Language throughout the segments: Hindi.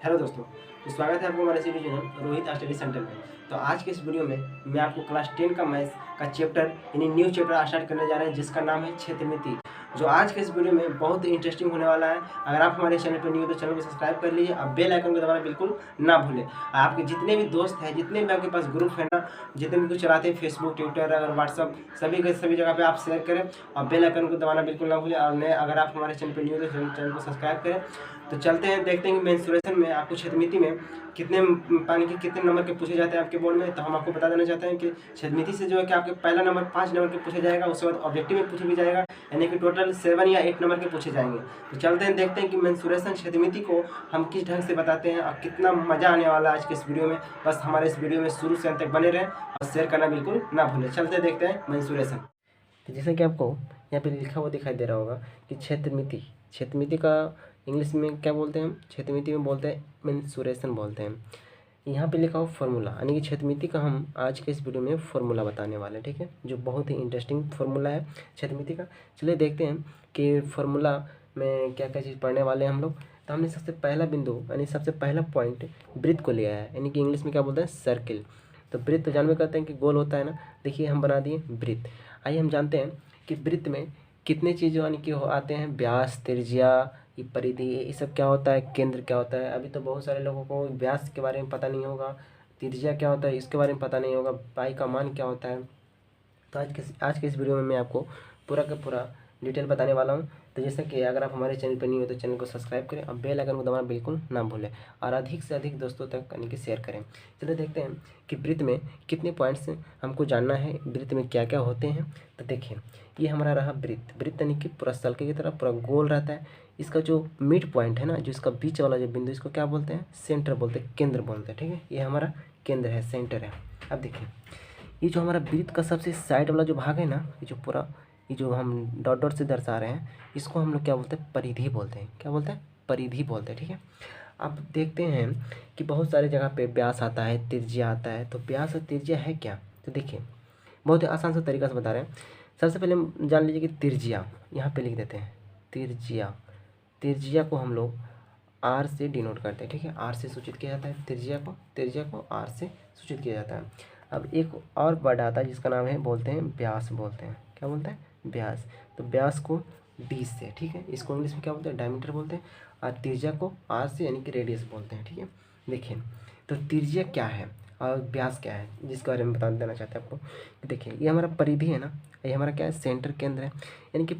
हेलो दोस्तों, तो स्वागत है आपको हमारे YouTube channel Rohit study centre में। तो आज के इस वीडियो में मैं आपको क्लास 10 का मैथ्स का चैप्टर यानी न्यू चैप्टर स्टार्ट करने जा रहे हैं, जिसका नाम है क्षेत्रमिति। जो आज के इस वीडियो में बहुत ही इंटरेस्टिंग होने वाला है। अगर आप हमारे चैनल पर न्यू हो तो चैनल को सब्सक्राइब कर लीजिए और बेल आइकन को दबाना बिल्कुल ना भूलें। आपके जितने भी दोस्त हैं, जितने भी आपके पास ग्रुप है ना, जितने भी कुछ चलाते हैं फेसबुक, ट्विटर और व्हाट्सअप, सभी जगह पर आप शेयर करें और बेल आइकन को दबाना बिल्कुल ना भूलें। और अगर आप हमारे चैनल पर न्यू हो तो चैनल को सब्सक्राइब करें। तो चलते हैं, देखते हैं कि मेंसुरेशन में आपको क्षेत्रमिति में कितने पानी के कितने नंबर के पूछे जाते हैं आपके बोर्ड में। तो हम आपको बता देना चाहते हैं कि क्षेत्रमिति से जो है कि आपके पहला नंबर 5 नंबर के पूछे जाएगा, उसके बाद ऑब्जेक्टिव में पूछे भी जाएगा, यानी कि टोटल 7 या 8 नंबर के पूछे जाएंगे। तो चलते हैं, देखते हैं कि मेंसुरेशन क्षेत्रमिति को हम किस ढंग से बताते हैं और कितना मजा आने वाला है आज के इस वीडियो में। बस हमारे इस वीडियो में शुरू से अंत तक बने रहें और शेयर करना बिल्कुल ना भूलें। चलते हैं, देखते हैं मेंसुरेशन। तो जैसे कि आपको यहाँ पे लिखा हुआ दिखाई दे रहा होगा कि क्षेत्रमिति का इंग्लिश में क्या बोलते हैं हम? क्षेत्रमिति में बोलते हैं मेंसुरेशन बोलते हैं। यहाँ पे लिखा हो फार्मूला, यानी कि क्षेत्रमिति का हम आज के इस वीडियो में फार्मूला बताने वाले हैं, ठीक है, जो बहुत ही इंटरेस्टिंग फार्मूला है क्षेत्रमिति का। चलिए देखते हैं कि फार्मूला में क्या क्या चीज़ पढ़ने वाले हैं हम लोग। तो हमने सबसे पहला बिंदु यानी सबसे पहला पॉइंट वृत्त को लिया है, यानी कि इंग्लिश में क्या बोलते हैं? सर्किल। तो वृत्त तो जानवे करते हैं कि गोल होता है ना। देखिए हम बना दिए वृत्त। आइए हम जानते हैं कि वृत्त में कितने चीज़ यानी कि आते हैं? व्यास, त्रिज्या, ये परिधि, ये सब क्या होता है? केंद्र क्या होता है? अभी तो बहुत सारे लोगों को व्यास के बारे में पता नहीं होगा, त्रिज्या क्या होता है इसके बारे में पता नहीं होगा, पाई का मान क्या होता है। तो आज के इस वीडियो में मैं आपको पूरा का पूरा डिटेल बताने वाला हूँ। तो जैसे कि अगर आप हमारे चैनल पर नहीं हो तो चैनल को सब्सक्राइब करें और बेल आइकन को दबाना बिल्कुल ना भूलें और अधिक से अधिक दोस्तों तक यानी कि शेयर करें। चलिए देखते हैं कि वृत्त में कितने पॉइंट्स हमको जानना है, वृत्त में क्या क्या होते हैं। तो देखिए ये हमारा रहा वृत्त यानी कि पूरा सर्कल की तरह पूरा गोल रहता है। इसका जो मिड पॉइंट है ना, जो इसका बीच वाला जो बिंदु, इसको क्या बोलते हैं? सेंटर बोलते हैं, केंद्र बोलते हैं, ठीक है। ये हमारा केंद्र है, सेंटर है। अब देखिए ये जो हमारा वृत्त का सबसे साइड वाला जो भाग है ना, ये जो पूरा ये जो हम डॉट डॉट से दर्शा रहे हैं, इसको हम लोग क्या बोलते हैं? परिधि बोलते हैं। क्या बोलते हैं? परिधि बोलते हैं, ठीक है। अब देखते हैं कि बहुत सारे जगह पे व्यास आता है, त्रिज्या आता है। तो व्यास और त्रिज्या है क्या? तो देखिए बहुत ही आसान सा तरीका से बता रहे हैं। सबसे पहले हम जान लीजिए कि त्रिज्या यहाँ पे लिख देते हैं। त्रिज्या को हम लोग आर से डिनोट करते हैं, ठीक है। आर से सूचित किया जाता है त्रिज्या को आर से सूचित किया जाता है। अब एक और वर्ड आता है जिसका नाम है, बोलते हैं व्यास बोलते हैं। क्या बोलते हैं? व्यास। तो व्यास को डी से, ठीक है, इसको इंग्लिश में क्या बोलते हैं? डायमीटर बोलते हैं। और त्रिज्या को आर से यानी कि रेडियस बोलते हैं, ठीक है। देखिए तो त्रिज्या क्या है और व्यास क्या है, जिसके बारे में बता देना चाहते हैं आपको। देखिए ये हमारा परिधि है ना, ये हमारा क्या है? सेंटर केंद्र है। यानी कि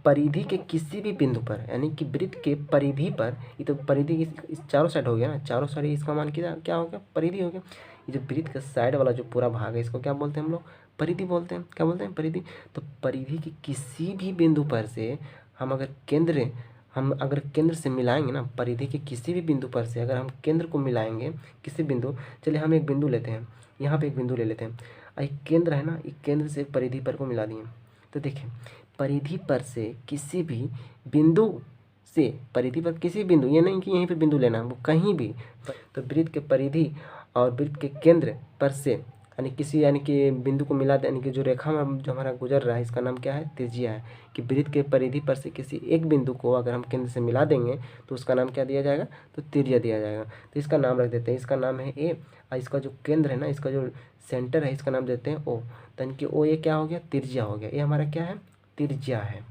परिधि के किसी भी बिंदु पर, यानी कि वृत्त के परिधि पर, ये तो परिधि इस चारों साइड हो गया ना, चारों साइड इसका मान क्या हो गया? परिधि हो गया। ये जो वृत्त का साइड वाला जो पूरा भाग है, इसको क्या बोलते हैं हम लोग? परिधि बोलते हैं। क्या बोलते हैं? परिधि। तो परिधि के किसी भी बिंदु पर से हम अगर केंद्र से मिलाएंगे ना, परिधि के किसी भी बिंदु पर से अगर हम केंद्र को मिलाएंगे, किसी बिंदु, चलिए हम एक बिंदु लेते हैं, यहाँ पे एक बिंदु ले लेते हैं। एक केंद्र है ना, एक केंद्र से परिधि पर को मिला दिए। तो देखिए परिधि पर से किसी भी बिंदु से, परिधि पर किसी बिंदु, ये नहीं कि यहीं पे बिंदु लेना, वो कहीं भी। तो वृत्त के परिधि और वृत्त के केंद्र पर से यानी कि बिंदु को मिला दे, यानी कि जो रेखा में जो हमारा गुजर रहा है, इसका नाम क्या है? त्रिज्या है। कि वृत्त के परिधि पर से किसी एक बिंदु को अगर हम केंद्र से मिला देंगे तो उसका नाम क्या दिया जाएगा? तो त्रिज्या दिया जाएगा। तो इसका नाम रख देते हैं, इसका नाम है ए, और इसका जो केंद्र है ना, इसका जो सेंटर है, इसका नाम देते हैं ओ। तो यानी कि ओ ये क्या हो गया? त्रिज्या हो गया। ये हमारा क्या है? त्रिज्या है।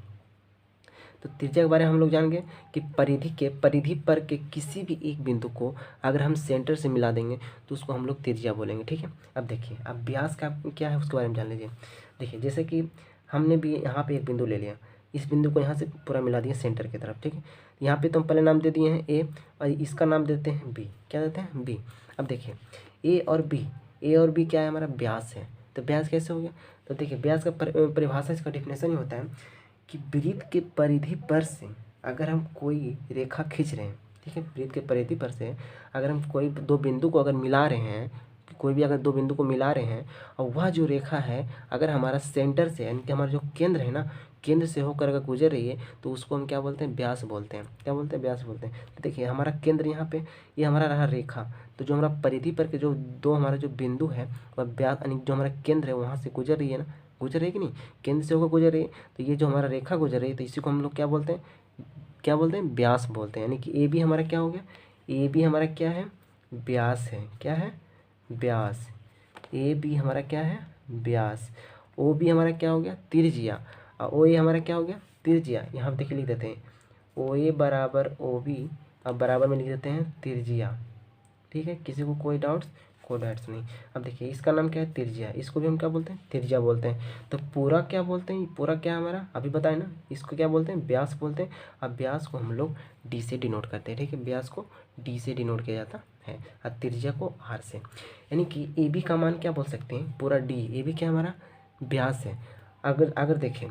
तो त्रिज्या के बारे में हम लोग जानेंगे कि परिधि पर के किसी भी एक बिंदु को अगर हम सेंटर से मिला देंगे तो उसको हम लोग त्रिज्या बोलेंगे, ठीक है। अब देखिए अब व्यास का क्या है उसके बारे में जान लीजिए। देखिए जैसे कि हमने भी यहाँ पे एक बिंदु ले लिया, इस बिंदु को यहाँ से पूरा मिला दिया सेंटर की तरफ, ठीक है। यहाँ पे तो हम पहले नाम दे दिए हैं ए, और इसका नाम देते हैं बी। क्या देते हैं? बी। अब देखिए ए और बी क्या है? हमारा व्यास है। तो व्यास कैसे हो गया? तो देखिए व्यास का परिभाषा, इसका डिफिनेशन ही होता है कि वृत्त के परिधि पर से अगर हम कोई रेखा खींच रहे हैं, ठीक है, वृत्त के परिधि पर से अगर हम कोई दो बिंदु को अगर मिला रहे हैं, कोई भी अगर दो बिंदु को मिला रहे हैं, और वह जो रेखा है अगर हमारा सेंटर से, यानी कि हमारा जो केंद्र है ना, केंद्र से होकर अगर गुजर रही है तो उसको हम क्या बोलते हैं? व्यास बोलते हैं। क्या बोलते हैं? व्यास बोलते हैं। तो देखिए हमारा केंद्र यहाँ पे, ये हमारा रहा रेखा। तो जो हमारा परिधि पर के जो दो हमारा जो बिंदु है वह व्यास, यानी जो हमारा केंद्र है वहाँ से गुजर रही है ना, गुजर रही है कि नहीं? केंद्र से होकर गुजर रही है। तो ये जो हमारा रेखा गुजर रही है, तो इसी को हम लोग क्या बोलते हैं? क्या बोलते हैं? व्यास बोलते हैं। यानी कि ए भी हमारा क्या हो गया? ए बी हमारा क्या है, व्यास है, क्या है, व्यास। ए बी हमारा क्या है, व्यास। ओ बी हमारा क्या हो गया, त्रिज्या। और ओ ए हमारा क्या हो गया, त्रिज्या। यहाँ पे देखिए लिख देते हैं ओ ए बराबर ओ बी, अब बराबर में लिख देते हैं त्रिज्या। ठीक है, किसी को कोई डाउट्स, कोई डाउट्स नहीं। अब देखिए इसका नाम क्या है, त्रिज्या, इसको भी हम क्या बोलते हैं, त्रिज्या बोलते हैं। तो पूरा क्या बोलते हैं, पूरा क्या हमारा अभी बताए ना, इसको क्या बोलते हैं, व्यास बोलते हैं। अब व्यास को हम लोग डी से डिनोट करते हैं। ठीक है, व्यास को डी से डिनोट किया जाता है और त्रिज्या को आर से। यानी कि ए बी का मान क्या बोल सकते हैं, पूरा डी, ए बी क्या हमारा व्यास है। अगर देखें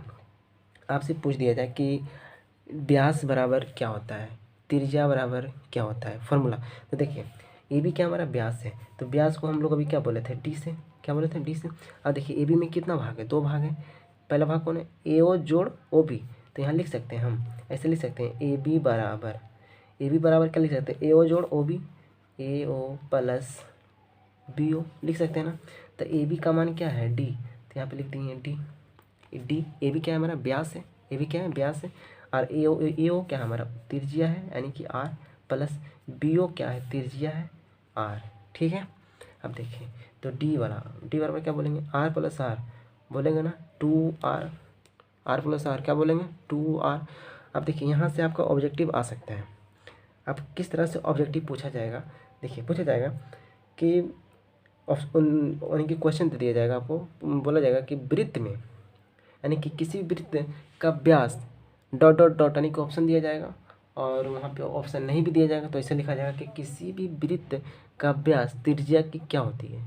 आपसे पूछ दिया जाए कि व्यास बराबर क्या होता है, त्रिज्या बराबर क्या होता है, फॉर्मूला, तो देखिए ए बी क्या हमारा व्यास है, तो व्यास को हम लोग अभी क्या बोले थे, डी से, क्या बोले थे, डी से। अब देखिए ए बी में कितना भाग है, 2 भाग है। पहला भाग कौन है, ए ओ जोड़ ओ बी, तो यहाँ लिख सकते हैं हम, ऐसे लिख सकते हैं ए बी बराबर क्या लिख सकते हैं, ए ओ जोड़ ओ बी, ए ओ प्लस बी ओ लिख सकते हैं ना। तो ए बी का मान क्या है, डी, तो यहाँ पे लिख दिए डी। डी ए बी क्या है हमारा व्यास है, ए बी क्या है व्यास है। और ए ओ क्या है हमारा त्रिज्या है, यानी कि आर, प्लस बी ओ क्या है, त्रिज्या है आर। ठीक है, अब देखिए तो डी बराबर क्या बोलेंगे, आर प्लस आर बोलेंगे ना, 2r, आर प्लस आर क्या बोलेंगे, 2r। अब देखिए यहाँ से आपका ऑब्जेक्टिव आ सकता है। अब किस तरह से ऑब्जेक्टिव पूछा जाएगा, देखिए पूछा जाएगा कि यानी कि क्वेश्चन दे दिया जाएगा आपको, बोला जाएगा कि वृत्त में, यानी कि किसी वृत्त का व्यास डॉट डॉट डॉट, यानी कि ऑप्शन दिया जाएगा। और वहाँ पे ऑप्शन नहीं भी दिया जाएगा तो ऐसे लिखा जाएगा कि किसी भी वृत्त का व्यास त्रिज्या की क्या होती है,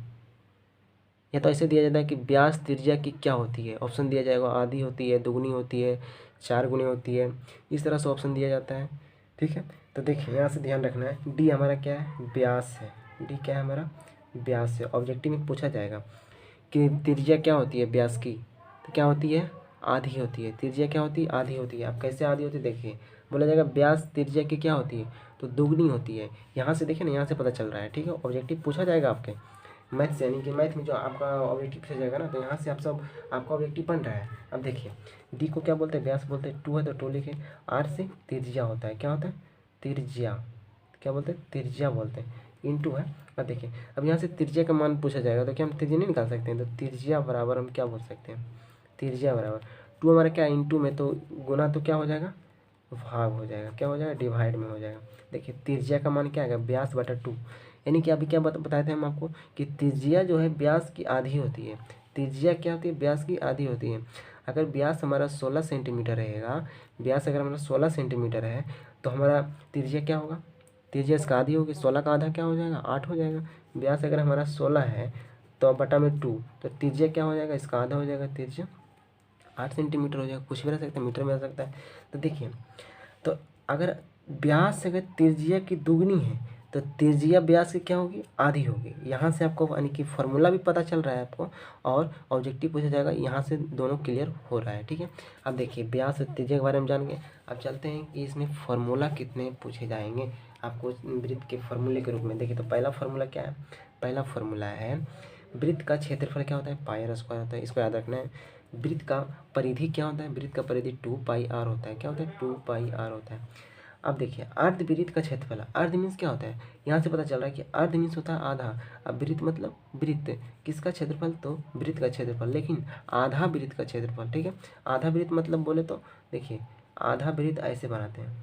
या तो ऐसे दिया जाता है कि व्यास त्रिज्या की क्या होती है, ऑप्शन दिया जाएगा आधी होती है, दुगनी होती है, 4 गुनी होती है, इस तरह से ऑप्शन दिया जाता है। ठीक है, तो देखिए यहाँ से ध्यान रखना है, डी हमारा क्या है, व्यास है, डी क्या है हमारा व्यास है। ऑब्जेक्टिव में पूछा जाएगा कि त्रिज्या क्या होती है व्यास की, तो क्या होती है, आधी होती है। त्रिज्या क्या होती है, आधी होती है। अब कैसे आधी होती है, देखिए बोला जाएगा व्यास त्रिज्या की क्या होती है, तो दुगनी होती है। यहाँ से देखिए ना, यहाँ से पता चल रहा है। ठीक है, ऑब्जेक्टिव पूछा जाएगा आपके मैथ से, यानी कि मैथ में जो आपका ऑब्जेक्टिव पूछा जाएगा ना, तो यहाँ से आप सब आपका ऑब्जेक्टिव बन रहा है। अब देखिए डी को क्या बोलते हैं, व्यास बोलते हैं, 2 है तो 2 लिखे। आर से त्रिज्या होता है, क्या होता है, त्रिज्या, क्या बोलते हैं, त्रिज्या बोलते हैं, इंटू है। अब देखिए अब यहाँ से त्रिज्या का मान पूछा जाएगा तो क्या हम त्रिज्या नहीं निकाल सकते हैं, तो त्रिज्या बराबर हम क्या बोल सकते हैं, त्रिज्या बराबर 2 हमारा क्या, इंटू में तो गुना, तो क्या हो जाएगा, भाग हो जाएगा, क्या हो जाएगा, डिवाइड में हो जाएगा। देखिए त्रिज्या का मान क्या आएगा, व्यास बटा 2, यानी कि अभी क्या बताए थे हम आपको कि त्रिज्या जो है व्यास की आधी होती है। त्रिज्या क्या होती है, व्यास की आधी होती है। अगर व्यास हमारा 16 सेंटीमीटर रहेगा, व्यास अगर हमारा 16 सेंटीमीटर है, तो हमारा त्रिज्या क्या होगा, त्रिज्या इसका आधी होगी, 16 का आधा क्या हो जाएगा, 8 हो जाएगा। व्यास अगर हमारा 16 है तो बटा में 2, तो त्रिज्या क्या हो जाएगा, इसका आधा हो जाएगा, त्रिज्या 8 सेंटीमीटर हो जाएगा। कुछ भी रह सकता है, मीटर में आ सकता है। तो देखिए, तो अगर व्यास अगर त्रिज्या की दुगनी है तो त्रिज्या व्यास की क्या होगी, आधी होगी। यहाँ से आपको यानी कि फॉर्मूला भी पता चल रहा है आपको, और ऑब्जेक्टिव पूछा जाएगा, यहाँ से दोनों क्लियर हो रहा है। ठीक है, अब देखिए व्यास और त्रिज्या के बारे में जान गए। अब चलते हैं कि इसमें फार्मूला कितने पूछे जाएंगे आपको वृत्त के फार्मूले के रूप में। देखिए तो पहला फार्मूला क्या है, पहला फार्मूला है वृत्त का क्षेत्रफल क्या होता है, पाई आर स्क्वायर होता है, इसको याद रखना है। वृत्त का परिधि क्या होता है, वृत्त का परिधि 2 पाई आर होता है, क्या होता है, 2 पाई आर होता है। अब देखिए अर्धवृत्त का क्षेत्रफल, अर्ध मीन्स क्या होता है, यहाँ से पता चल रहा है कि अर्ध मीन्स होता है आधा। अब वृत्त मतलब वृत्त किसका क्षेत्रफल, तो वृत्त का क्षेत्रफल, लेकिन आधा वृत्त का क्षेत्रफल। ठीक है, आधा वृत्त मतलब बोले तो देखिए आधा वृत्त ऐसे बनाते हैं,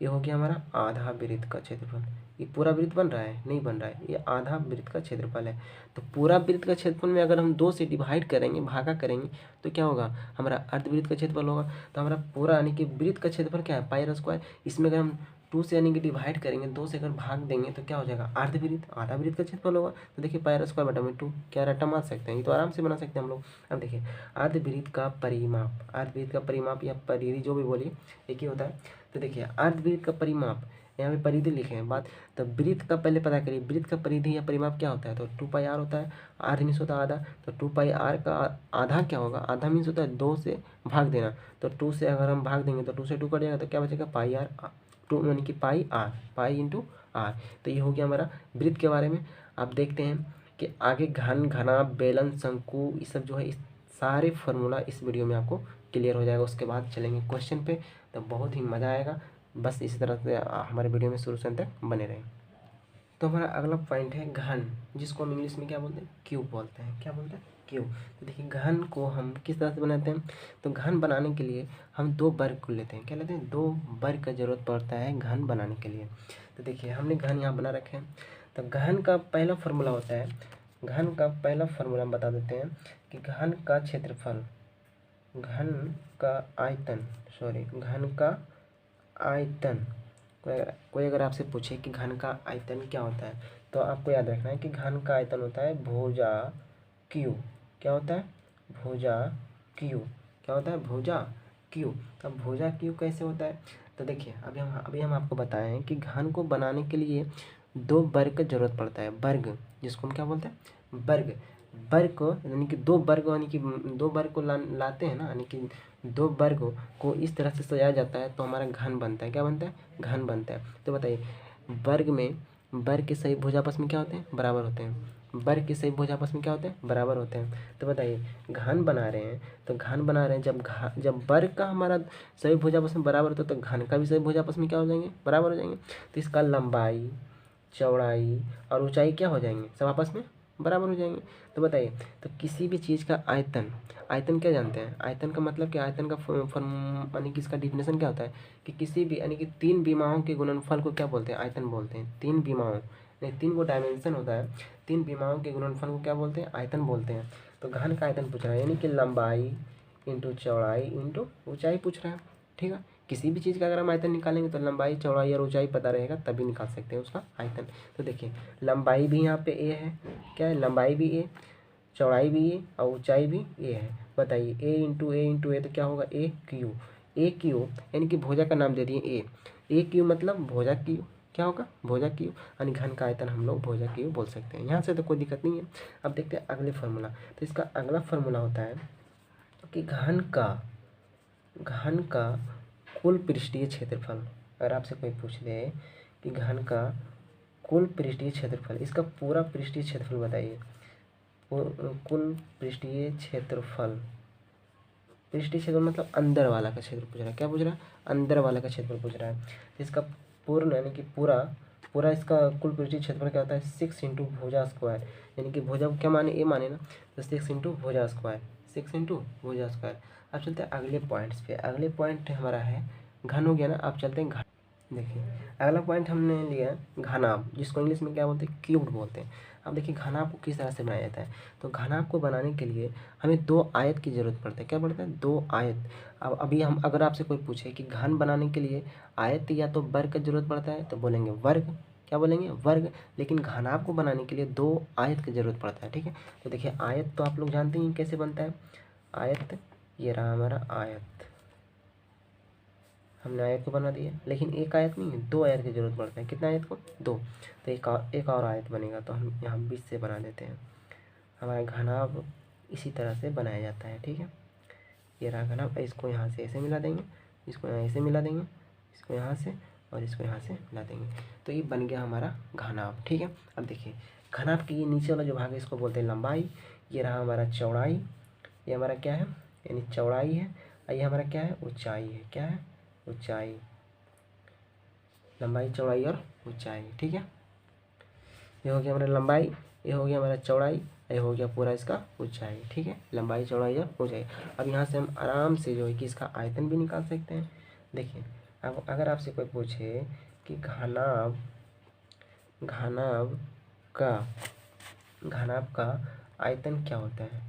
ये हो गया हमारा आधा वृत्त का क्षेत्रफल। ये पूरा वृत्त बन रहा है, नहीं बन रहा है, ये आधा वृत्त का क्षेत्रफल है। तो पूरा वृत्त का क्षेत्रफल में अगर हम 2 से डिवाइड करेंगे, भागा करेंगे, तो क्या होगा, हमारा अर्धवृत्त का क्षेत्रफल होगा। तो हमारा पूरा यानी कि वृत्त का क्षेत्रफल क्या है, पाई आर स्क्वायर। इसमें अगर हम 2 से यानी कि डिवाइड करेंगे, 2 से अगर भाग देंगे तो क्या हो जाएगा, अर्धवृत्त, आधा वृत्त का क्षेत्रफल होगा। तो देखिए पाई आर स्क्वायर बटा में 2, क्या रट्टा मार सकते हैं, ये तो आराम से बना सकते हैं हम लोग। अब देखिए अर्धवृत्त का परिमाप, अर्धवृत्त का परिमाप या परिधि जो भी बोलिए एक ही होता है। तो देखिए अर्धवृत्त का परिमाप, यहाँ पे परिधि लिखे हैं बात, तो वृत्त का पहले पता करिए, वृत्त का परिधि या परिमाप क्या होता है, तो 2 पाई आर होता है। आर मीन्स होता है आधा, तो 2 पाई आर का आधा क्या होगा, आधा मीन्स होता है 2 से भाग देना। तो 2 से अगर हम भाग देंगे तो 2 से 2 कट जाएगा, तो क्या बचेगा, पाई आर, 2 यानी कि पाई आर, पाई इंटू आर। तो ये हो गया हमारा वृत्त के बारे में। आप देखते हैं कि आगे घन, घनाभ, बेलन, शंकु, ये सब जो है इस सारे फार्मूला इस वीडियो में आपको क्लियर हो जाएगा। उसके बाद चलेंगे क्वेश्चन पे, तो बहुत ही मज़ा आएगा। बस इसी तरह से हमारे वीडियो में शुरू से अंत तक बने रहें। तो हमारा अगला पॉइंट है घन, जिसको हम इंग्लिश में क्या बोलते हैं, क्यूब बोलते हैं। क्या बोलते हैं, क्यूब। तो देखिए घन को हम किस तरह से बनाते हैं, तो घन बनाने के लिए हम दो वर्ग को लेते हैं। क्या लेते हैं, दो वर्ग का जरूरत पड़ता है घन बनाने के लिए। तो देखिए हमने घन यहाँ बना रखे हैं। तो घन का पहला फॉर्मूला होता है, घन का पहला फॉर्मूला हम बता देते हैं कि घन का क्षेत्रफल, घन का आयतन, घन का आयतन। कोई अगर आपसे पूछे कि घन का आयतन क्या होता है, तो आपको याद रखना है कि घन का आयतन होता है भुजा क्यू। क्या होता है, भुजा क्यू। क्या होता है, भुजा क्यू। अब भुजा क्यू कैसे होता है, तो देखिए अभी हम आपको बताएं कि घन को बनाने के लिए दो वर्ग की जरूरत पड़ता है। वर्ग, जिसको हम क्या बोलते हैं, वर्ग। वर्ग को यानी कि दो वर्ग, यानी कि दो वर्ग को लाते हैं ना, यानी कि दो वर्ग को इस तरह से सजाया जाता है तो हमारा घन बनता है। क्या बनता है, घन बनता है। तो बताइए वर्ग में, वर्ग के सही भुजा आपस में क्या होते हैं, बराबर होते हैं। वर्ग के सही भुजा आपस में क्या होते हैं, बराबर होते हैं। तो बताइए घन बना रहे हैं, तो घन बना रहे हैं जब वर्ग का हमारा सही भुजा आपस में बराबर होता है, तो घन का भी सही भुजा आपस में क्या हो जाएंगे, बराबर हो जाएंगे। तो इसका लंबाई, चौड़ाई और ऊंचाई क्या हो जाएंगे, सब आपस में बराबर हो जाएंगे। तो बताइए, तो किसी भी चीज़ का आयतन, आयतन क्या जानते हैं, आयतन का मतलब क्या, आयतन का यानी कि इसका डिफिनेशन क्या होता है कि किसी भी यानी कि तीन विमाओं के गुणनफल को क्या बोलते हैं, आयतन बोलते हैं। तीन विमाओं, नहीं तीन को डायमेंशन होता है, तीन विमाओं के गुणनफल को क्या बोलते हैं, आयतन बोलते हैं। तो घन का आयतन पूछ रहा है, यानी कि लंबाई इंटू चौड़ाई इंटू ऊंचाई पूछ रहा है। ठीक है, किसी भी चीज़ का अगर हम आयतन निकालेंगे तो लंबाई, चौड़ाई और ऊंचाई पता रहेगा तभी निकाल सकते हैं उसका आयतन। तो देखिए लंबाई भी यहाँ पे ए है, क्या है, लंबाई भी ए, चौड़ाई भी ए और ऊंचाई भी ए है। बताइए ए तो क्या होगा, ए क्यू। ए क्यू यानी कि भुजा का नाम दे दिए ए, ए क्यू मतलब भुजा क्यू। क्या होगा, भुजा क्यू, यानी घन का आयतन हम लोग भुजा क्यू बोल सकते हैं। यहाँ से तो कोई दिक्कत नहीं है। अब देखते हैं अगले फार्मूला। तो इसका अगला फार्मूला होता है कि घन का कुल पृष्ठीय क्षेत्रफल। अगर आपसे कोई पूछ ले कि घन का कुल पृष्ठीय क्षेत्रफल, इसका पूरा पृष्ठीय क्षेत्रफल बताइए। कुल पृष्ठीय क्षेत्रफल, पृष्ठीय क्षेत्र मतलब अंदर वाला का क्षेत्र पूछ रहा है। क्या पूछ रहा है, अंदर वाला का क्षेत्र पूछ रहा है। तो इसका पूर्ण यानी कि पूरा इसका कुल पृष्ठीय क्षेत्रफल क्या होता है, 6 इंटू भुजा स्क्वायर। यानी कि भुजा को क्या माने, ए माने ना, तो 6 इंटू भुजा स्क्वायर, 6 इंटू भुजा स्क्वायर। अब चलते हैं अगले पॉइंट्स पे। अगले पॉइंट हमारा है घन हो गया ना, अब चलते हैं घन। देखिए अगला पॉइंट हमने लिया घनाभ, जिसको इंग्लिश में क्या बोलते हैं, क्यूब्ड बोलते हैं। अब देखिए घनाभ को किस तरह से बनाया जाता है, तो घनाभ को बनाने के लिए हमें दो आयत की जरूरत पड़ती है। क्या पड़ता है, दो आयत। अब अभी हम अगर आपसे कोई पूछे कि घन बनाने के लिए आयत या तो वर्ग की जरूरत पड़ता है, तो बोलेंगे वर्ग। क्या बोलेंगे, वर्ग। लेकिन घनाभ को बनाने के लिए दो आयत की जरूरत पड़ता है। ठीक है, तो देखिए आयत तो आप लोग जानते हैं कैसे बनता है। आयत, ये रहा हमारा आयत, हमने आयत को बना दिया। लेकिन एक आयत नहीं है, दो आयत की जरूरत पड़ता है। कितना आयत को, दो। तो एक और आयत बनेगा, तो हम यहाँ 20 से बना देते हैं। हमारा घनाभ इसी तरह से बनाया जाता है। ठीक है, ये रहा घनाभ। इसको यहाँ से ऐसे मिला देंगे, इसको यहाँ ऐसे मिला देंगे, इसको यहाँ से और इसको यहाँ से मिला देंगे, तो ये बन गया हमारा घनाभ। ठीक है, अब देखिए घनाभ की ये नीचे वाला जो भाग है इसको बोलते हैं लंबाई। ये रहा हमारा चौड़ाई, ये हमारा क्या है, यानी चौड़ाई है। और ये हमारा क्या है, ऊंचाई है। क्या है, ऊंचाई। लंबाई, चौड़ाई और ऊंचाई। ठीक है, ये हो गया हमारा लंबाई, ये हो गया हमारा चौड़ाई, ये हो गया पूरा इसका ऊंचाई। ठीक है, लंबाई, चौड़ाई और ऊंचाई। अब यहाँ से हम आराम से जो है कि इसका आयतन भी निकाल सकते हैं। देखिए अब अगर आपसे कोई पूछे कि घनाभ का आयतन क्या होता है,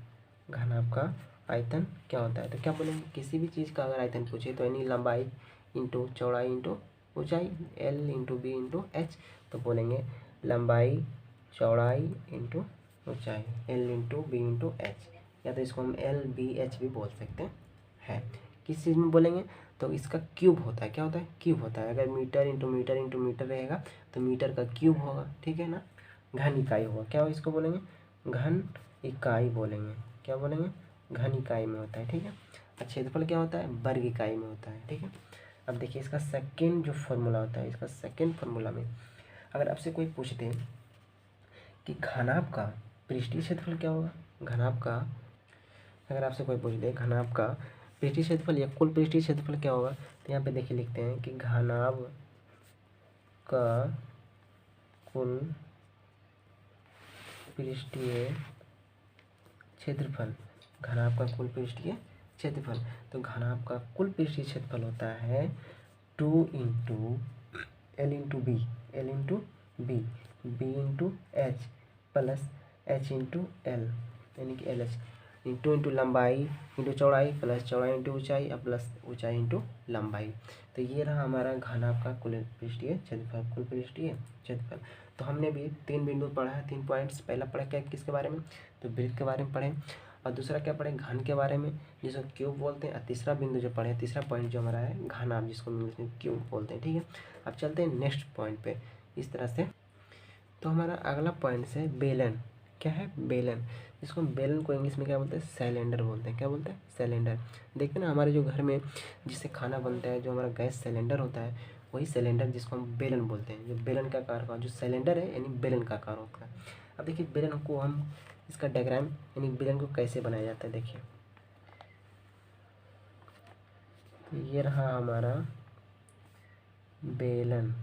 घनाभ का आयतन क्या होता है, तो क्या बोलेंगे, किसी भी चीज़ का अगर आयतन पूछे तो यानी लंबाई इंटू चौड़ाई इंटू ऊंचाई, L into B into H. तो बोलेंगे लंबाई, चौड़ाई इंटू ऊंचाई, L into B into H, या तो इसको हम एल बी एच भी बोल सकते हैं। किस चीज़ में बोलेंगे, तो इसका क्यूब होता है। क्या होता है, क्यूब होता है। अगर metre into metre into metre रहेगा तो मीटर का क्यूब होगा। ठीक है ना, घन इकाई होगा। क्या हो, इसको बोलेंगे घन इकाई बोलेंगे। क्या बोलेंगे, घन इकाई में होता है। ठीक है, क्षेत्रफल क्या होता है, वर्ग इकाई में होता है। ठीक है, अब देखिए इसका सेकेंड जो फॉर्मूला होता है, इसका सेकेंड फार्मूला में अगर आपसे कोई पूछ दे कि घनाभ का पृष्ठीय क्षेत्रफल क्या होगा, घनाभ का, अगर आपसे कोई पूछ दे घनाभ का पृष्ठीय क्षेत्रफल या कुल पृष्ठीय क्षेत्रफल क्या होगा, तो यहाँ पे देखिए लिखते हैं कि घनाभ का कुल पृष्ठीय क्षेत्रफल, घनाभ का कुल पृष्ठीय क्षेत्रफल, तो घनाभ का कुल पृष्ठीय क्षेत्रफल होता है 2 into L into B, L into B, B into H plus H into L, यानी कि एल एच इंटू लंबाई इंटू चौड़ाई प्लस चौड़ाई इंटू ऊंचाई और प्लस ऊंचाई इंटू लंबाई। तो ये रहा हमारा घनाभ का कुल पृष्ठीय क्षेत्रफल, कुल पृष्ठीय क्षेत्रफल। तो हमने भी 3 बिंदु पढ़ा है, 3 पॉइंट्स। पहला पढ़ा क्या, किसके बारे में, तो वृत्त के बारे में पढ़े, और दूसरा क्या पढ़े, घन के बारे में जिसको क्यूब बोलते हैं, और तीसरा बिंदु जो पढ़े, तीसरा पॉइंट जो हमारा है घनाभ, जिसको इंग्लिश में क्यूब बोलते हैं। ठीक है, अब चलते हैं नेक्स्ट पॉइंट पे इस तरह से। तो हमारा अगला पॉइंट है बेलन। क्या है, बेलन, जिसको बेलन को इंग्लिश में क्या बोलते हैं, सिलेंडर बोलते हैं। क्या बोलते हैं, सिलेंडर। देखते हैं ना हमारे जो घर में जिससे खाना बनता है, जो हमारा गैस सिलेंडर होता है, वही सिलेंडर जिसको हम बेलन बोलते हैं, जो बेलन का आकार का, जो सिलेंडर है यानी बेलन का आकार होता है। अब देखिए बेलन को हम, इसका डायग्राम यानी बेलन को कैसे बनाया जाता है, देखिए तो ये रहा हमारा बेलन,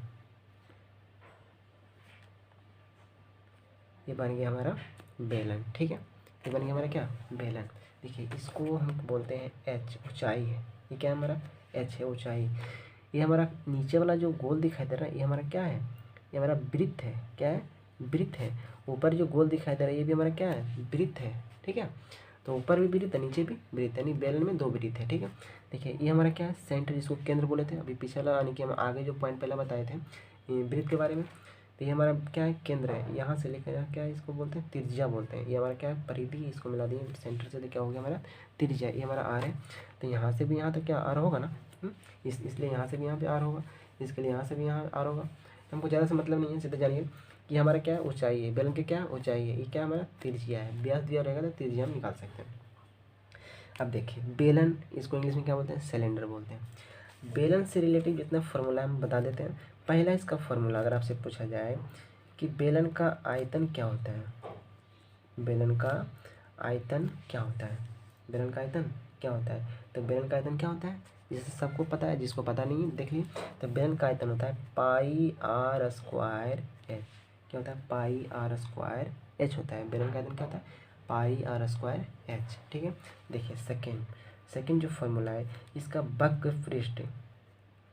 ये बन गया हमारा बेलन। ठीक है, ये बन गया हमारा क्या, बेलन। देखिए इसको हम बोलते हैं एच, ऊंचाई है, ये क्या है हमारा, एच है, ऊंचाई। ये हमारा नीचे वाला जो गोल दिखाई दे रहा है, ये हमारा क्या है, ये हमारा वृत्त है। क्या है, वृत्त है। ऊपर जो गोल दिखाई दे रहा है, ये भी हमारा क्या है, वृत्त है। ठीक है, तो ऊपर भी वृत्त है, नीचे भी वृत्त है, यानी बेलन में 2 वृत्त है। ठीक है, देखिए ये हमारा क्या है, सेंटर, जिसको केंद्र बोले थे अभी पिछला, यानी कि हम आगे जो पॉइंट पहले बताए थे वृत्त के बारे में, तो ये हमारा क्या है, केंद्र है। यहाँ से लेकर यहाँ क्या है, इसको बोलते हैं त्रिज्या बोलते हैं। ये हमारा क्या है, परिधि, इसको मिला दिए सेंटर से, तो क्या हो गया हमारा त्रिज्या, ये हमारा आर है। तो यहाँ से भी यहाँ तक क्या आर होगा ना, इसलिए यहाँ से भी यहाँ पे आर होगा, इसके लिए यहाँ से भी यहाँ आर होगा। तो हमको ज़्यादा से मतलब नहीं है, सीधे जानिए कि हमारा क्या है, ऊंचाई है, बेलन के क्या ऊंचाई है, ये क्या हमारा त्रिज्या है। व्यास दिया रहेगा तो त्रिज्या हम निकाल सकते हैं। अब देखिए बेलन, इसको इंग्लिश में क्या बोलते हैं, सिलेंडर बोलते हैं। बेलन से रिलेटेड जितना फार्मूला हम बता देते हैं। पहला इसका फार्मूला अगर आपसे पूछा जाए कि बेलन का आयतन क्या होता है, बेलन का आयतन क्या होता है, बेलन का आयतन क्या होता है, तो बेलन का आयतन क्या होता है, जैसे सबको पता है, जिसको पता नहीं है देख लीजिए। तो बेलन का आयतन होता है पाई आर स्क्वायर एच। क्या होता है, पाई आर स्क्वायर एच होता है। बेलन का आयतन क्या होता है, पाई आर स्क्वायर एच। ठीक है, देखिए सेकेंड जो फॉर्मूला है इसका, वक्र पृष्ठ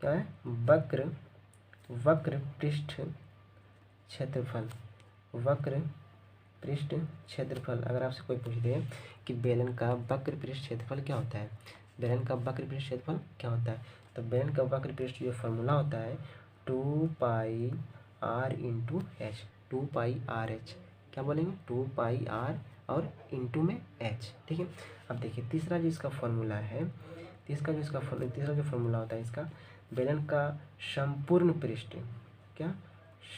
क्या है, वक्र पृष्ठ क्षेत्रफल, वक्र पृष्ठ क्षेत्रफल। अगर आपसे कोई पूछ दे कि बेलन का वक्र पृष्ठ क्षेत्रफल क्या होता है, बेलन का वक्र पृष्ठ क्षेत्रफल क्या होता है, तो बेलन का वक्र पृष्ठ जो फार्मूला होता है 2 pi r into h, 2 pi r h. क्या बोलेंगे, 2 पाई आर और इंटू में एच। ठीक है, अब देखिए तीसरा जो इसका फार्मूला है, तीसरा जो फार्मूला होता है इसका, बेलन का संपूर्ण पृष्ठ, क्या,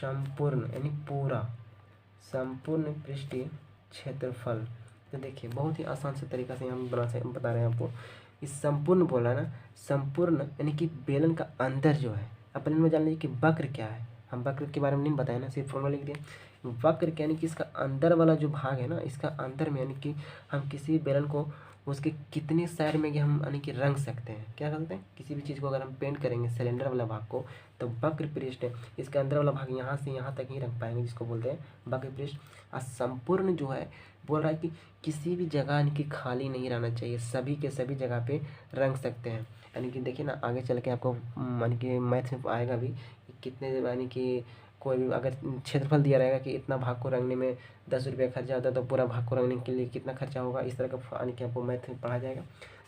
संपूर्ण यानी पूरा, संपूर्ण पृष्ठीय क्षेत्रफल। तो देखिए बहुत ही आसान से तरीका से हम बता रहे हैं आपको। इस संपूर्ण बोला ना, संपूर्ण यानी कि बेलन का अंदर जो है, अपन में जान लीजिए कि वक्र क्या है, हम वक्र के बारे में नहीं बताया ना, सिर्फ फॉर्मूला लिख दिया। वक्र यानी कि इसका अंदर वाला जो भाग है ना, इसका अंदर में, यानी कि हम किसी बेलन को उसके कितने साइड में हम यानी कि रंग सकते हैं, क्या करते हैं, किसी भी चीज़ को अगर हम पेंट करेंगे सिलेंडर वाला भाग को, तो वक्र पृष्ठ इसके अंदर वाला भाग यहाँ से यहाँ तक ही रंग पाएंगे, जिसको बोलते हैं वक्र पृष्ठ। और संपूर्ण जो है बोल रहा है कि किसी भी जगह यानी कि खाली नहीं रहना चाहिए, सभी के सभी जगह पे रंग सकते हैं। यानी कि देखिए ना आगे चल के आपको यानी कि मैथ में आएगा भी कि कितने, यानी कि कोई भी अगर क्षेत्रफल दिया रहेगा कि इतना भाग को रंगने में 10 रुपया खर्चा होता है, तो पूरा भाग को रंगने के लिए कितना खर्चा होगा, इस तरह का यानी कि आपको मैथ में पढ़ा जाएगा।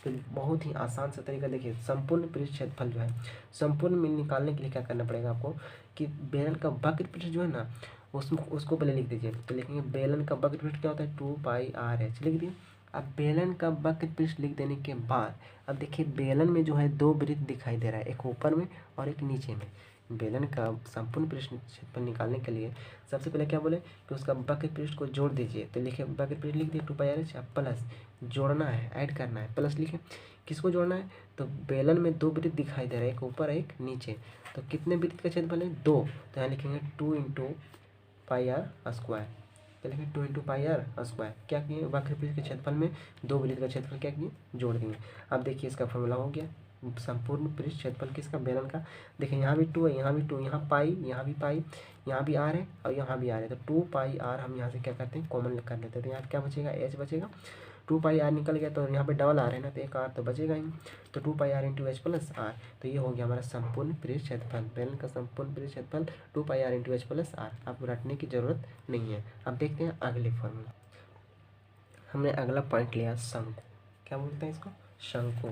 तो बहुत ही आसान सा तरीका, देखिए संपूर्ण पृष्ठ क्षेत्रफल जो है, संपूर्ण में निकालने के लिए क्या करना पड़ेगा आपको कि बेलन का वक्र पृष्ठ जो है ना, उसको पहले लिख दीजिए। तो लिखेंगे बेलन का वक्र पृष्ठ क्या होता है, 2 पाई आर एच, लिख दिए। अब बेलन का वक्र पृष्ठ लिख देने के बाद अब देखिए बेलन में जो है 2 वृत्त दिखाई दे रहा है, एक ऊपर में और एक नीचे में। बेलन का संपूर्ण पृष्ठ क्षेत्रफल निकालने के लिए सबसे पहले क्या बोले कि उसका वक्र पृष्ठ को जोड़ दीजिए। तो लिखे वक्र पृष्ठ लिख दिए 2 पाई आर एच, प्लस जोड़ना है, ऐड करना है, प्लस लिखे। किसको जोड़ना है, तो बेलन में 2 वृत्त दिखाई दे रहा है, एक ऊपर एक नीचे। तो कितने वृत्त का क्षेत्रफल है, 2, तो यहाँ लिखेंगे 2 इंटू पाई आर स्क्वायर, तो लिखें 2 इंटू पाई आर स्क्वायर। क्या किए, वक्र पृष्ठ के क्षेत्रफल में दो वृत्त का क्षेत्रफल क्या किए, जोड़ दिए। अब देखिए इसका फॉर्मूला हो गया, संपूर्ण पृष्ठ क्षेत्रफल किसका, बेलन का। देखिए यहाँ भी 2 है, यहाँ भी 2, यहाँ पाई, यहाँ भी पाई, यहाँ भी आर है और यहाँ भी आर है। तो 2 पाई आर हम यहाँ से क्या करते हैं, कॉमन कर लेते हैं। तो यहाँ क्या बचेगा, एच बचेगा। 2 पाई आर निकल गया तो यहाँ पे डबल आर है ना, तो एक आर तो बचेगा ही। तो 2 pi r into H plus r. तो ये हो गया हमारा संपूर्ण पृष्ठ क्षेत्रफल, बेलन का संपूर्ण पृष्ठ क्षेत्रफल 2 pi r into H plus r. आपको रटने की जरूरत नहीं है। अब देखते हैं अगले फॉर्मूला। हमने अगला पॉइंट लिया शंकु। क्या बोलते हैं इसको, शंकु।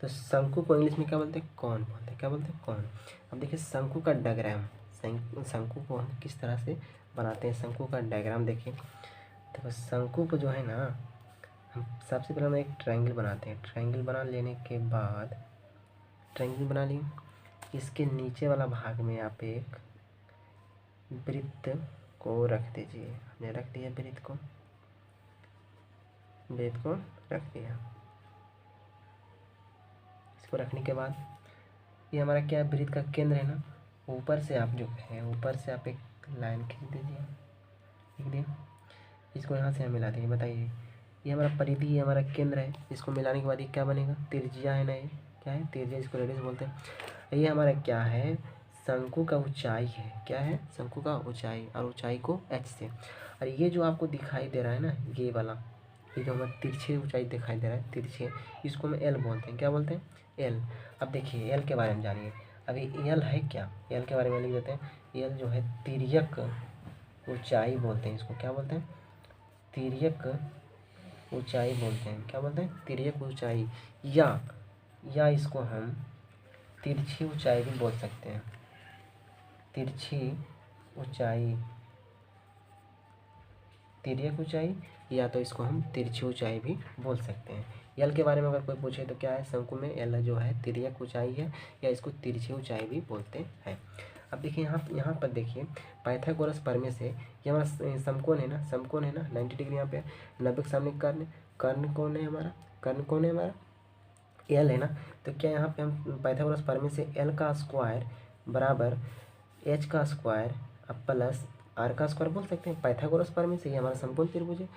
तो शंकु को इंग्लिश में क्या बोलते हैं, कौन बोलते हैं। क्या बोलते हैं, कौन। अब देखिए शंकु का डायग्राम, शंकु को हम किस तरह से बनाते हैं, शंकु का डायग्राम देखिए। देखो शंकु को जो है ना, हम सबसे पहले हम एक ट्रायंगल बनाते हैं। ट्रायंगल बना लेने के बाद, ट्रायंगल बना लिए, इसके नीचे वाला भाग में आप एक वृत्त को रख दीजिए। हमने रख दिया वृत्त को, वृत्त को रख दिया। इसको रखने के बाद ये हमारा क्या है, वृत्त का केंद्र है ना। ऊपर से आप जो है, ऊपर से आप एक लाइन खींच दीजिए, लिख दिए। इसको यहाँ से हम मिला देंगे। बताइए, ये हमारा परिधि, ये हमारा केंद्र है। इसको मिलाने के बाद ये क्या बनेगा, त्रिज्या है ना। ये क्या है, त्रिज्या, इसको रेडियस बोलते हैं। ये हमारा क्या है, शंकु का ऊंचाई है। क्या है, शंकु का ऊंचाई, और ऊंचाई को एच से। और ये जो आपको दिखाई दे रहा है ना, ये वाला, ये जो हमारा तिरछे ऊंचाई दिखाई दे रहा है, तिरछे, इसको हम एल बोलते हैं। क्या बोलते हैं, एल। अब देखिए एल के बारे में जानिए। अभी एल है क्या, एल के बारे में लिख देते हैं। एल जो है तिर्यक ऊंचाई बोलते हैं इसको। क्या बोलते हैं, तिर्यक ऊंचाई बोलते हैं। क्या बोलते हैं, तिर्यक ऊंचाई, या इसको हम तिरछी ऊंचाई भी बोल सकते हैं। तिरछी ऊंचाई, तिर्यक ऊंचाई, या तो इसको हम तिरछी ऊंचाई भी बोल सकते हैं। एल के बारे में अगर कोई पूछे तो क्या है, शंकु में एल जो है तिर्यक ऊंचाई है, या इसको तिरछी ऊंचाई भी बोलते हैं। अब देखिए यहाँ पर देखिए, पाइथागोरस प्रमेय से ये हमारा समकोण है ना, समकोण है ना, 90 डिग्री यहाँ पे, 90 के सामने कर्ण, कर्ण कौन है हमारा, कर्ण कौन है हमारा, एल है ना। तो क्या यहाँ पे हम पाइथागोरस प्रमेय से एल का स्क्वायर बराबर एच का स्क्वायर अब प्लस आर का स्क्वायर बोल सकते हैं। पाइथागोरस प्रमेय से ये हमारा समकोण त्रिभुज है,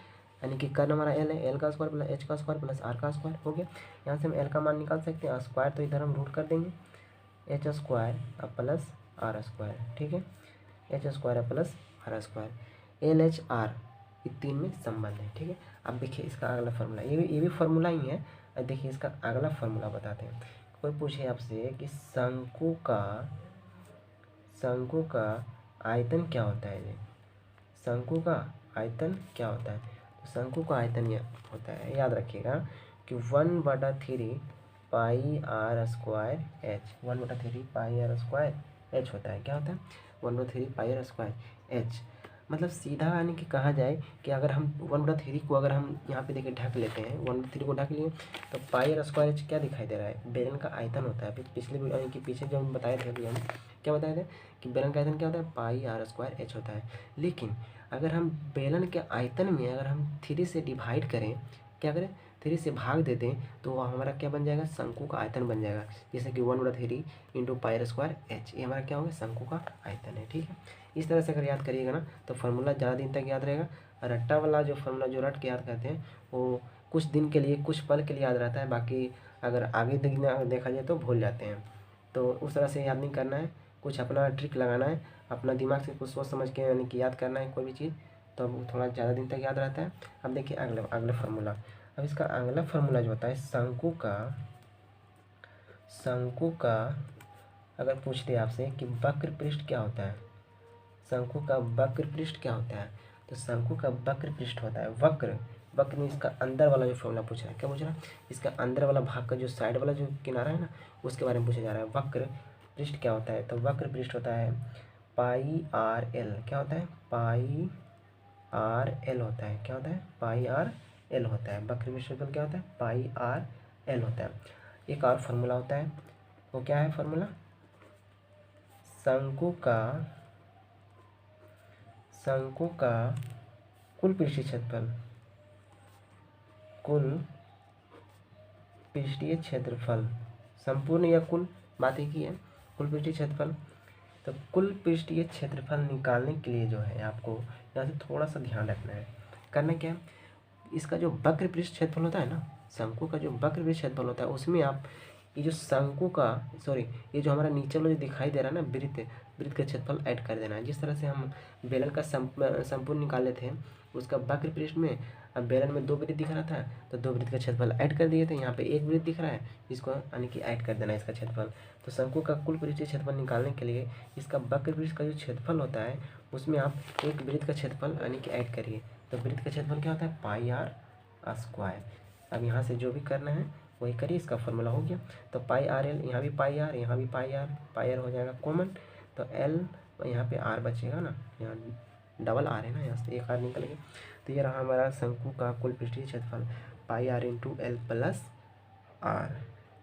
यानी कि कर्ण हमारा एल है, एल का स्क्वायर प्लस एच का स्क्वायर प्लस आर का स्क्वायर हो गया। यहाँ से हम एल का मान निकाल सकते हैं, स्क्वायर तो इधर हम रूट कर देंगे, एच स्क्वायर अब प्लस आर स्क्वायर। ठीक है, H square plus R square, L H R, ये तीन में संबंध है। ठीक है, अब देखिए इसका अगला फार्मूला, ये भी फार्मूला ही है। अब देखिए इसका अगला फार्मूला बताते हैं। कोई पूछे आपसे कि शंकु का आयतन क्या होता है, ये शंकु का आयतन क्या होता है। तो शंकु का आयतन यह होता है, याद रखिएगा कि 1/3 pi are square h, 1/3 pi are square h होता है। क्या होता है, 1/3 पाई आर स्क्वायर एच। मतलब सीधा यानी कि कहा जाए कि अगर हम 1/3 को अगर हम यहाँ पे देखिए ढक लेते हैं, 1/3 को ढक लिए, तो पाई आर स्क्वायर एच क्या दिखाई दे रहा है, बेलन का आयतन होता है। पिछले यानी कि पीछे जो हम बताए थे अभी, हम क्या बताए थे कि बेलन का आयतन क्या होता है, पाई आर स्क्वायर एच होता है। लेकिन अगर हम बेलन के आयतन में अगर हम 3 से डिवाइड करें, क्या करें, 3 से भाग दे दें, तो वह हमारा क्या बन जाएगा, शंकु का आयतन बन जाएगा। जैसे कि 1/3 into pi are square H, ये हमारा क्या होगा, शंकु का आयतन है। ठीक है, इस तरह से अगर याद करिएगा ना तो फार्मूला ज़्यादा दिन तक याद रहेगा। रट्टा वाला जो फार्मूला जो रट के याद करते हैं वो कुछ दिन के लिए, कुछ पल के लिए याद रहता है, बाकी अगर आगे देखा जाए तो भूल जाते हैं। तो उस तरह से याद नहीं करना है, कुछ अपना ट्रिक लगाना है, अपना दिमाग से कुछ सोच समझ के यानी कि याद करना है कोई भी चीज़, तो थोड़ा ज़्यादा दिन तक याद रहता है। अब देखिए अगला फार्मूला। अब इसका अगला फार्मूला जो होता है शंकु का अगर पूछ दे आपसे कि वक्र पृष्ठ क्या होता है, शंकु का वक्र पृष्ठ क्या होता है, तो शंकु का वक्र पृष्ठ होता है, वक्र में इसका अंदर वाला जो फॉर्मूला पूछ रहा है, क्या पूछ रहा है, इसका अंदर वाला भाग का जो साइड वाला जो किनारा है ना, उसके बारे में पूछा जा रहा है। वक्र पृष्ठ क्या होता है, तो वक्र पृष्ठ होता है पाई आर एल। क्या होता है, पाई आर एल होता है। क्या होता है, पाई आर एल होता है। वक्र पृष्ठ क्या होता है, पाई आर एल होता है। एक और फार्मूला होता है, वो क्या है फार्मूला, शंकु का कुल पृष्ठीय क्षेत्रफल, कुल पृष्ठीय क्षेत्रफल, संपूर्ण या कुल, बात एक ही है, कुल पृष्ठीय क्षेत्रफल तो कुल पृष्ठीय क्षेत्रफल निकालने के लिए जो है आपको यहाँ से थोड़ा सा ध्यान रखना है। करना क्या है, इसका जो वक्र पृष्ठ क्षेत्रफल होता है ना, शंकु का जो वक्र पृष्ठ क्षेत्रफल होता है उसमें आप ये जो शंकु का ये जो हमारा नीचे वाला जो दिखाई दे रहा है ना वृत्त, वृत्त का क्षेत्रफल ऐड कर देना है। जिस तरह से हम बेलन का संपूर्ण निकाले थे उसका वक्र पृष्ठ में, अब बेलन में 2 वृत्त दिख रहा था तो 2 वृत्त का क्षेत्रफल ऐड कर दिए थे। यहाँ पे 1 वृत्त दिख रहा है जिसको यानी कि ऐड कर देना है इसका क्षेत्रफल। तो शंकु का कुल पृष्ठीय क्षेत्रफल निकालने के लिए इसका वक्र पृष्ठ का जो क्षेत्रफल होता है उसमें आप 1 वृत्त का क्षेत्रफल यानी कि ऐड करिए। तो वृत्त का क्षेत्रफल क्या होता है, पाई आर स्क्वायर। अब यहाँ से जो भी करना है वही करिए, इसका फॉर्मूला हो गया। तो पाई आर एल, यहाँ भी पाई आर, यहाँ भी पाई आर हो जाएगा कॉमन। तो एल यहाँ पे आर बचेगा ना, यहाँ डबल आर है ना, यहाँ से एक आर निकल गया। तो ये रहा हमारा शंकु का कुल पृष्ठीय क्षेत्रफल pi r into l plus r.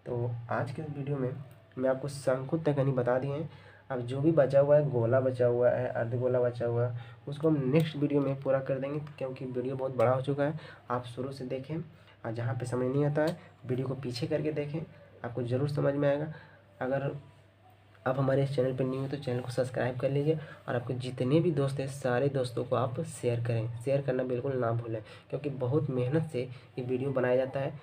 तो आज के वीडियो में मैं आपको शंकु तक यानी बता दिए हैं। अब जो भी बचा हुआ है, गोला बचा हुआ है, अर्धगोला बचा हुआ है, उसको हम नेक्स्ट वीडियो में पूरा कर देंगे क्योंकि वीडियो बहुत बड़ा हो चुका है। आप शुरू से देखें और जहाँ पे समझ नहीं आता है वीडियो को पीछे करके देखें, आपको ज़रूर समझ में आएगा। अगर आप हमारे इस चैनल पर न्यू हो तो चैनल को सब्सक्राइब कर लीजिए और आपके जितने भी दोस्त हैं सारे दोस्तों को आप शेयर करें। शेयर करना बिल्कुल ना भूलें क्योंकि बहुत मेहनत से ये वीडियो बनाया जाता है।